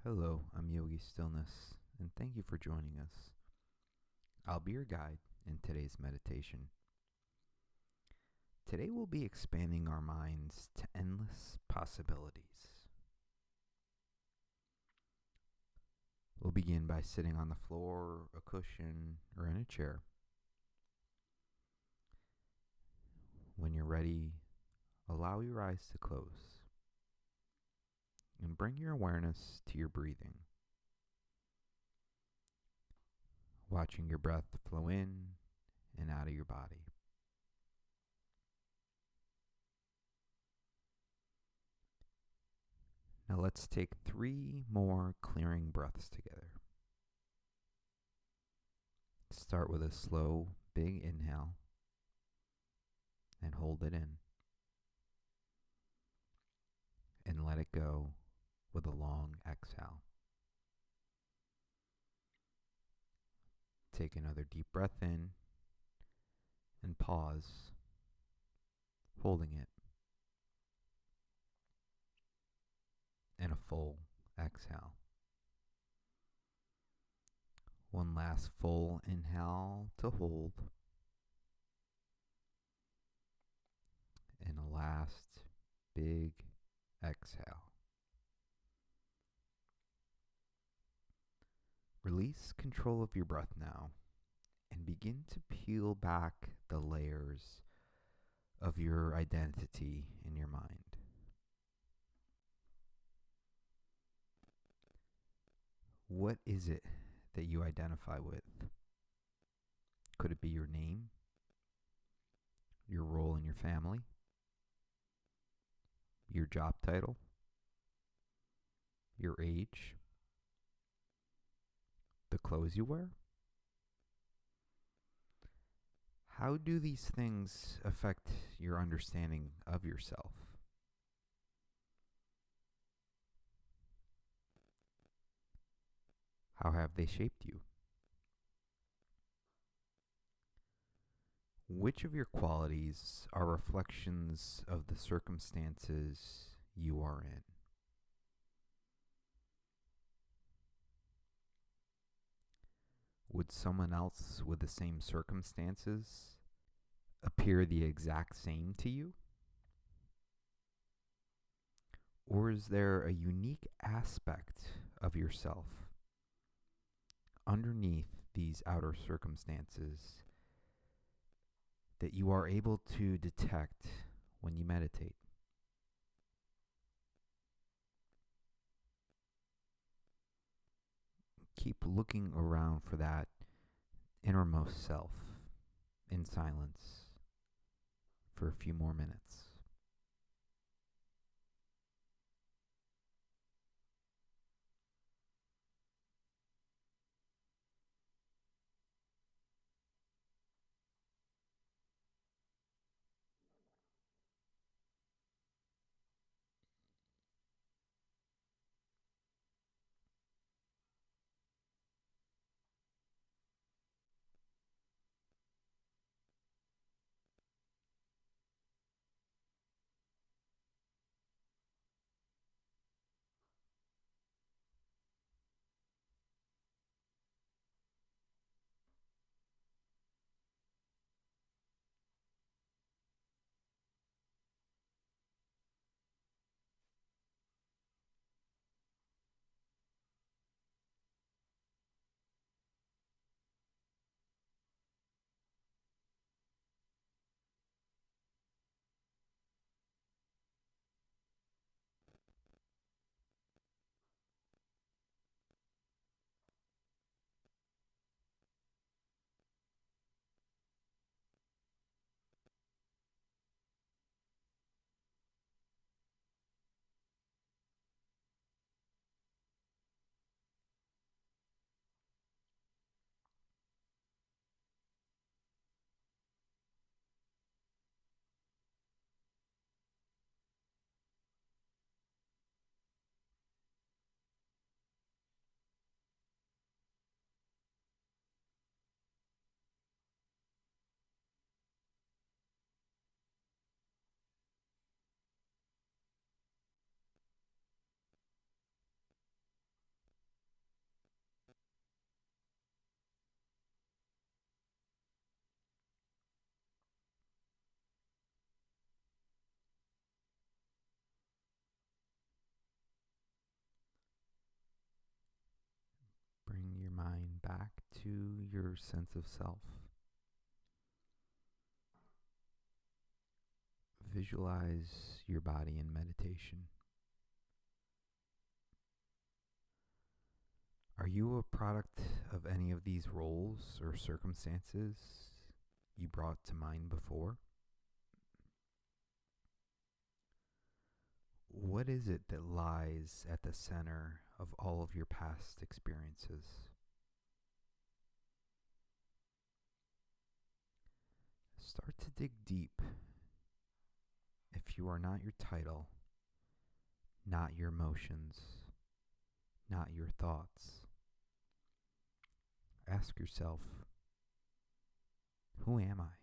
Hello, I'm Yogi Stillness, and thank you for joining us. I'll be your guide in today's meditation. Today we'll be expanding our minds to endless possibilities. We'll begin by sitting on the floor, a cushion, or in a chair. When you're ready, allow your eyes to close and bring your awareness to your breathing. Watching your breath flow in and out of your body. Now let's take 3 more clearing breaths together. Start with a slow, big inhale and hold it in. And let it go with a long exhale. Take another deep breath in and pause, holding it. And a full exhale. One last full inhale to hold. And a last big exhale. Release control of your breath now and begin to peel back the layers of your identity in your mind. What is it that you identify with? Could it be your name, your role in your family, your job title, your age, the clothes you wear? How do these things affect your understanding of yourself? How have they shaped you? Which of your qualities are reflections of the circumstances you are in? Would someone else with the same circumstances appear the exact same to you? Or is there a unique aspect of yourself underneath these outer circumstances that you are able to detect when you meditate? Keep looking around for that innermost self in silence for a few more minutes. into your sense of self. Visualize your body in meditation. Are you a product of any of these roles or circumstances you brought to mind before? What is it that lies at the center of all of your past experiences? Start to dig deep. If you are not your title, not your emotions, not your thoughts, ask yourself, who am I?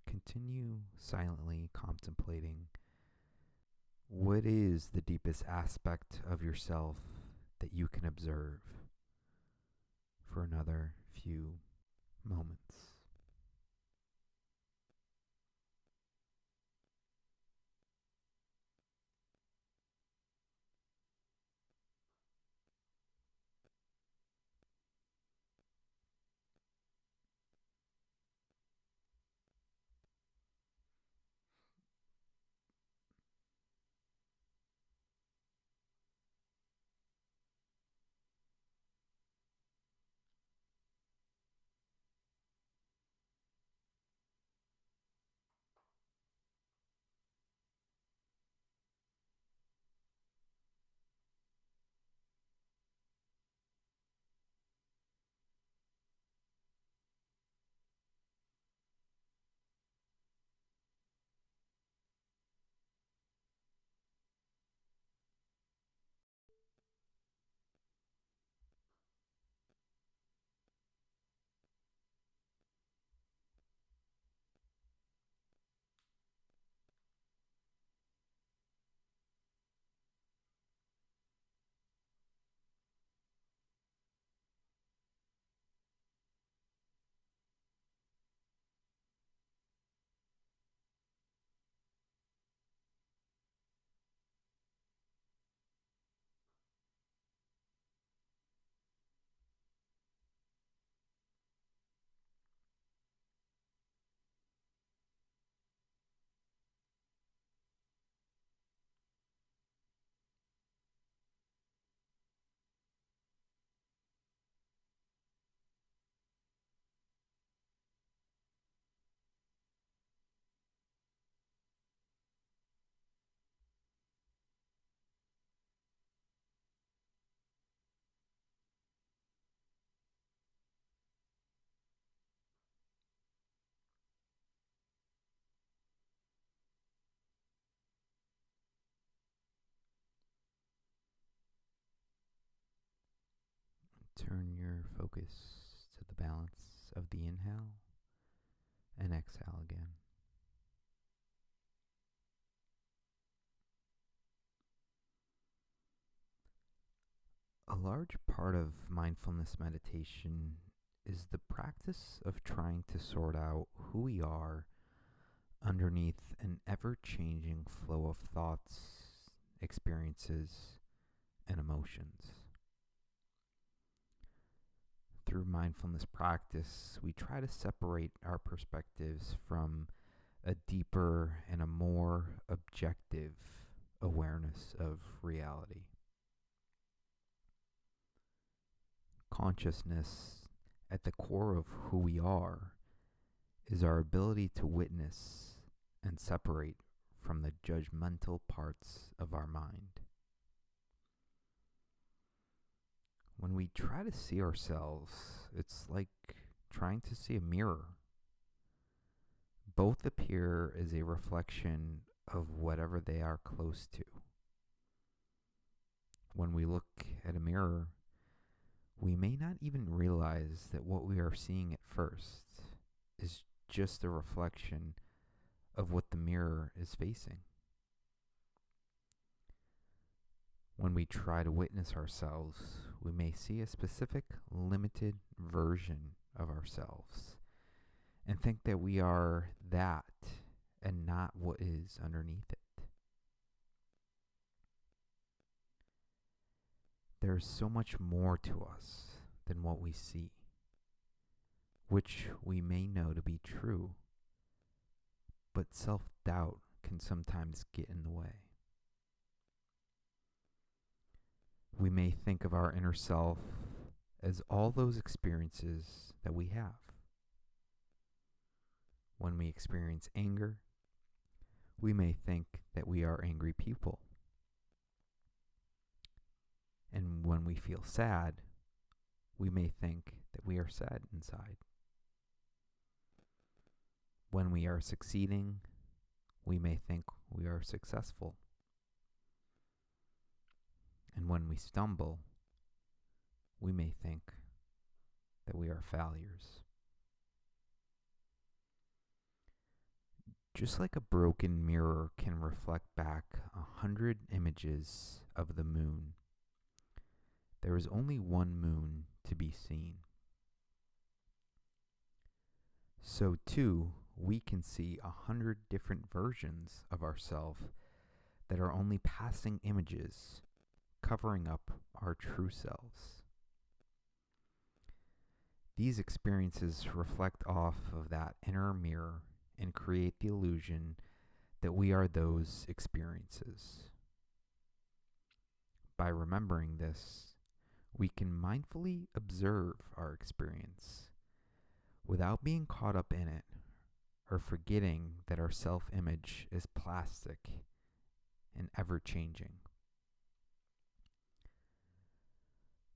Continue silently contemplating what is the deepest aspect of yourself that you can observe for another few moments. Turn your focus to the balance of the inhale and exhale again. A large part of mindfulness meditation is the practice of trying to sort out who we are underneath an ever-changing flow of thoughts, experiences, and emotions. Through mindfulness practice, we try to separate our perspectives from a deeper and a more objective awareness of reality. Consciousness, at the core of who we are, is our ability to witness and separate from the judgmental parts of our mind. When we try to see ourselves, it's like trying to see a mirror. Both appear as a reflection of whatever they are close to. When we look at a mirror, we may not even realize that what we are seeing at first is just a reflection of what the mirror is facing. When we try to witness ourselves, we may see a specific limited version of ourselves and think that we are that and not what is underneath it. there's so much more to us than what we see, which we may know to be true, but self-doubt can sometimes get in the way. We may think of our inner self as all those experiences that we have. When we experience anger, we may think that we are angry people. And when we feel sad, we may think that we are sad inside. When we are succeeding, we may think we are successful. And when we stumble, we may think that we are failures. Just like a broken mirror can reflect back 100 images of the moon, there is only one moon to be seen. So too, we can see 100 different versions of ourselves that are only passing images, covering up our true selves. These experiences reflect off of that inner mirror and create the illusion that we are those experiences. By remembering this, we can mindfully observe our experience without being caught up in it or forgetting that our self-image is plastic and ever-changing.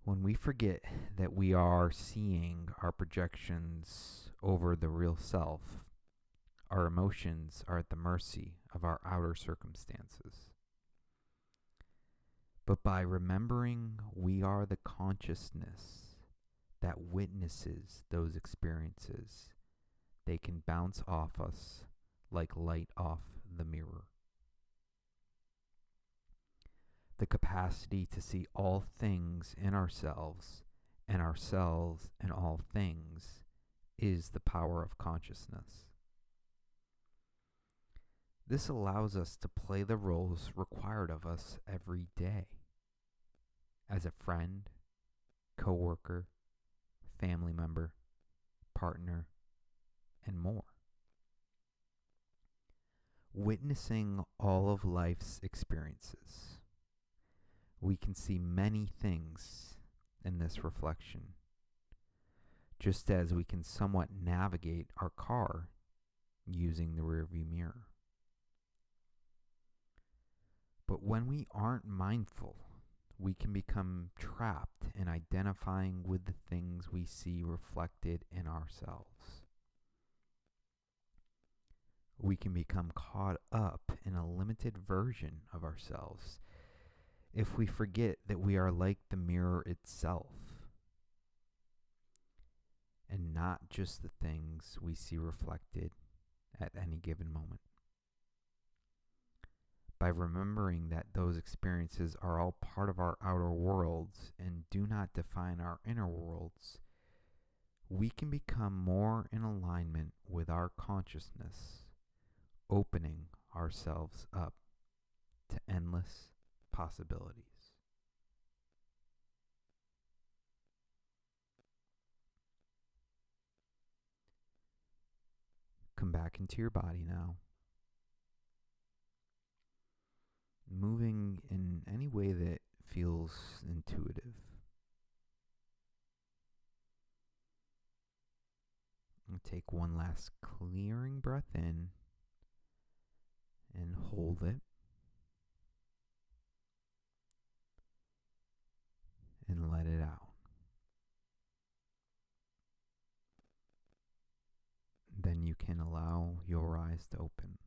When we forget that we are seeing our projections over the real self, our emotions are at the mercy of our outer circumstances. But by remembering we are the consciousness that witnesses those experiences, they can bounce off us like light off the mirror. The capacity to see all things in ourselves and ourselves in all things is the power of consciousness. This allows us to play the roles required of us every day as a friend, coworker, family member, partner, and more. Witnessing all of life's experiences, we can see many things in this reflection, just as we can somewhat navigate our car using the rearview mirror. But when we aren't mindful, we can become trapped in identifying with the things we see reflected in ourselves. We can become caught up in a limited version of ourselves if we forget that we are like the mirror itself, and not just the things we see reflected at any given moment. By remembering that those experiences are all part of our outer worlds and do not define our inner worlds, we can become more in alignment with our consciousness, opening ourselves up to endless possibilities. Come back into your body now, moving in any way that feels intuitive. And take one last clearing breath in and hold it. And let it out. Then you can allow your eyes to open.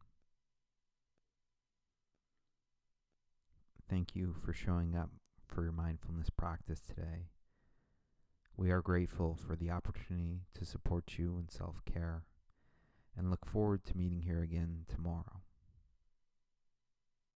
Thank you for showing up for your mindfulness practice today. We are grateful for the opportunity to support you in self-care and look forward to meeting here again tomorrow.